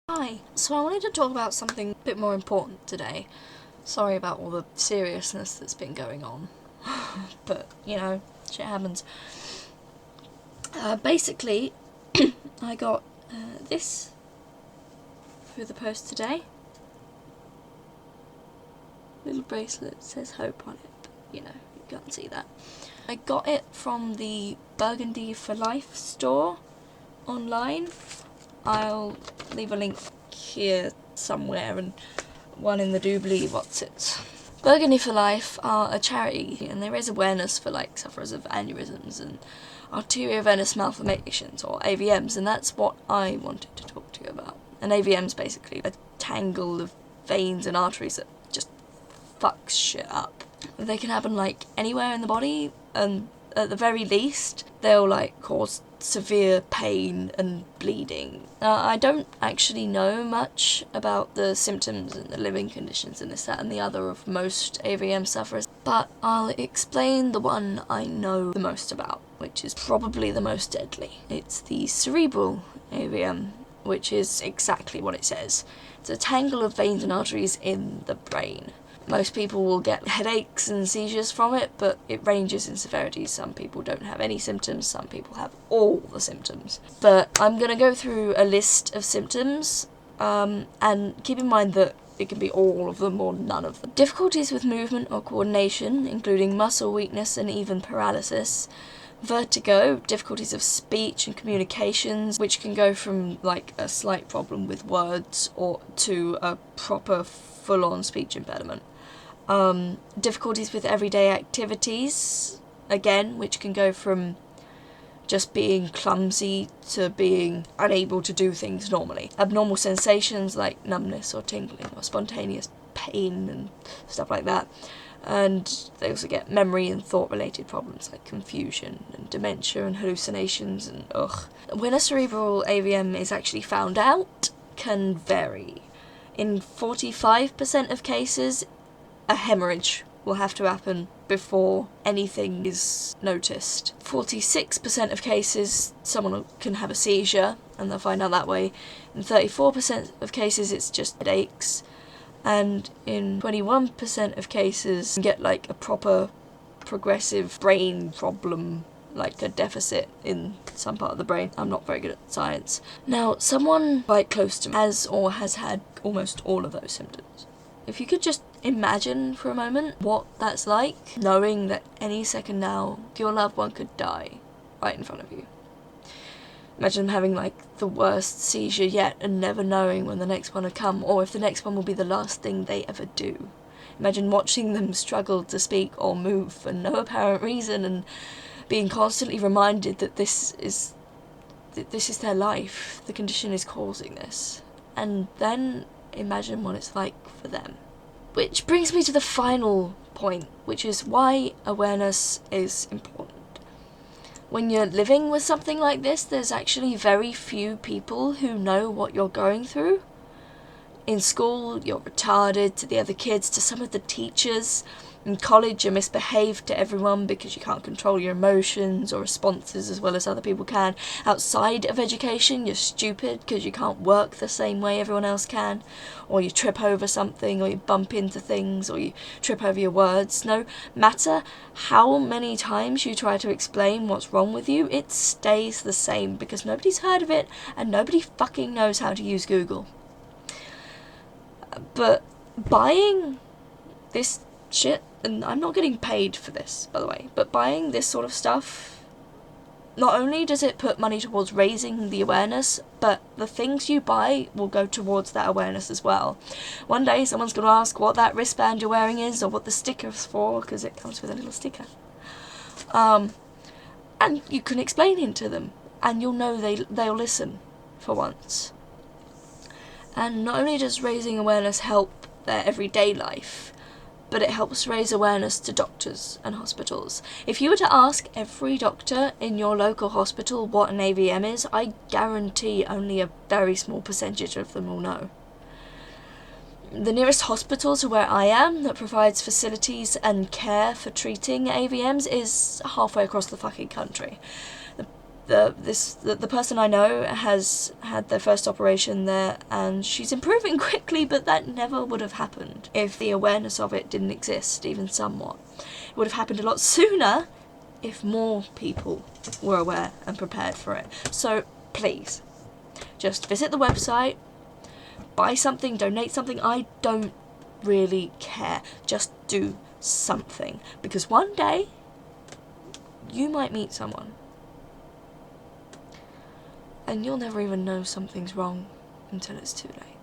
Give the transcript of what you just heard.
Hi, so I wanted to talk about something a bit more important today. Sorry about all the seriousness that's been going on, but you know, shit happens. Basically, I got this through the post today. Little bracelet, says hope on it, but you know, you can't see that. I got it from the Burgundy for Life store online. I'll leave a link here somewhere and one in the doobly what's it. Burgundy for Life are a charity and they raise awareness for like sufferers of aneurysms and arterial venous malformations, or AVMs, and that's what I wanted to talk to you about. An AVM is basically a tangle of veins and arteries that just fucks shit up. They can happen like anywhere in the body, and at the very least they'll like cause severe pain and bleeding. I don't actually know much about the symptoms and the living conditions and this, that and the other of most AVM sufferers, but I'll explain the one I know the most about, which is probably the most deadly. It's the cerebral AVM, which is exactly what it says. It's a tangle of veins and arteries in the brain. Most people will get headaches and seizures from it, but it ranges in severity. Some people don't have any symptoms, some people have all the symptoms. But I'm going to go through a list of symptoms, and keep in mind that it can be all of them or none of them. Difficulties with movement or coordination, including muscle weakness and even paralysis. Vertigo, difficulties of speech and communications, which can go from like a slight problem with words or to a proper full-on speech impediment. Difficulties with everyday activities, again, which can go from just being clumsy to being unable to do things normally. Abnormal sensations like numbness or tingling or spontaneous pain and stuff like that. And they also get memory and thought-related problems like confusion and dementia and hallucinations and When a cerebral AVM is actually found out can vary. In 45% of cases, a hemorrhage will have to happen before anything is noticed. 46% of cases, someone can have a seizure and they'll find out that way. In 34% of cases, it's just headaches. And in 21% of cases, you get like a proper progressive brain problem, like a deficit in some part of the brain. I'm not very good at science. Now, someone quite close to me has or has had almost all of those symptoms. If you could just imagine for a moment what that's like, knowing that any second now your loved one could die right in front of you. Imagine them having like the worst seizure yet and never knowing when the next one will come, or if the next one will be the last thing they ever do. Imagine watching them struggle to speak or move for no apparent reason and being constantly reminded that this is their life, the condition is causing this. And then imagine what it's like for them. Which brings me to the final point, which is why awareness is important. When you're living with something like this, there's actually very few people who know what you're going through. In school, you're retarded to the other kids, to some of the teachers. In college, you're misbehaved to everyone because you can't control your emotions or responses as well as other people can. Outside of education, you're stupid because you can't work the same way everyone else can. Or you trip over something, or you bump into things, or you trip over your words. No matter how many times you try to explain what's wrong with you, it stays the same because nobody's heard of it and nobody fucking knows how to use Google. But buying this shit, and I'm not getting paid for this, by the way, but buying this sort of stuff, not only does it put money towards raising the awareness, but the things you buy will go towards that awareness as well. One day someone's going to ask what that wristband you're wearing is, or what the sticker's for, because it comes with a little sticker. And you can explain it to them, and you'll know they'll listen for once. And not only does raising awareness help their everyday life, but it helps raise awareness to doctors and hospitals. If you were to ask every doctor in your local hospital what an AVM is, I guarantee only a very small percentage of them will know. The nearest hospital to where I am that provides facilities and care for treating AVMs is halfway across the fucking country. The The person I know has had their first operation there, and she's improving quickly, but that never would have happened if the awareness of it didn't exist, even somewhat. It would have happened a lot sooner if more people were aware and prepared for it. So please, just visit the website, buy something, donate something, I don't really care. Just do something, because one day you might meet someone and you'll never even know something's wrong until it's too late.